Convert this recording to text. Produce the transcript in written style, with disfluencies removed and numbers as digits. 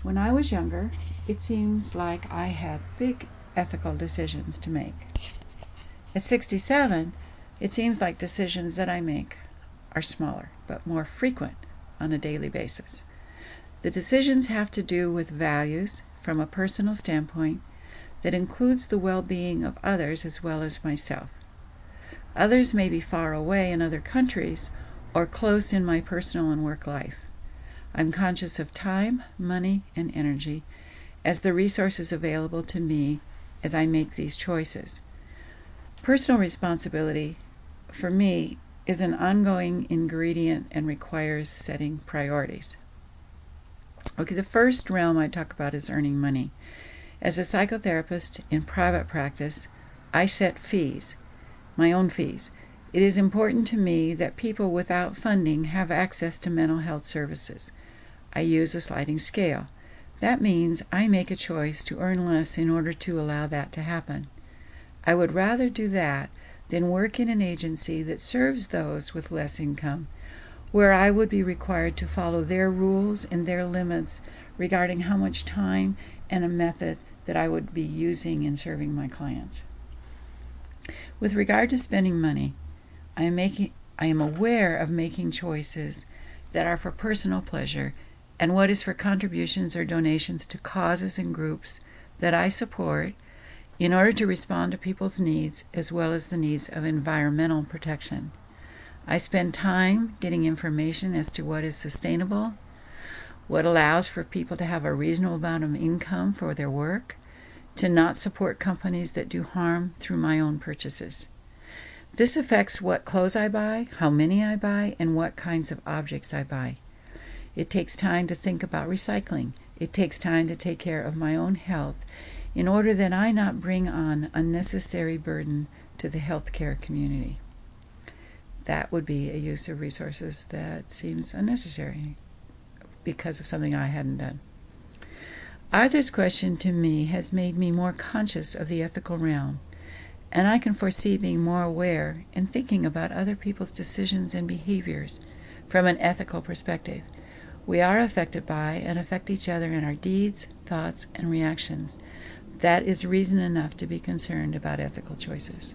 When I was younger, it seems like I had big ethical decisions to make. At 67, it seems like decisions that I make are smaller, but more frequent on a daily basis. The decisions have to do with values from a personal standpoint that includes the well-being of others as well as myself. Others may be far away in other countries or close in my personal and work life. I'm conscious of time, money, and energy as the resources available to me as I make these choices. Personal responsibility, for me, is an ongoing ingredient and requires setting priorities. Okay, the first realm I talk about is earning money. As a psychotherapist in private practice, I set fees, my own fees. It is important to me that people without funding have access to mental health services. I use a sliding scale. That means I make a choice to earn less in order to allow that to happen. I would rather do that than work in an agency that serves those with less income, where I would be required to follow their rules and their limits regarding how much time and a method that I would be using in serving my clients. With regard to spending money, I am aware of making choices that are for personal pleasure and what is for contributions or donations to causes and groups that I support in order to respond to people's needs as well as the needs of environmental protection. I spend time getting information as to what is sustainable, what allows for people to have a reasonable amount of income for their work, to not support companies that do harm through my own purchases. This affects what clothes I buy, how many I buy, and what kinds of objects I buy. It takes time to think about recycling. It takes time to take care of my own health in order that I not bring on unnecessary burden to the healthcare community. That would be a use of resources that seems unnecessary because of something I hadn't done. Arthur's question to me has made me more conscious of the ethical realm, and I can foresee being more aware and thinking about other people's decisions and behaviors from an ethical perspective. We are affected by and affect each other in our deeds, thoughts, and reactions. That is reason enough to be concerned about ethical choices.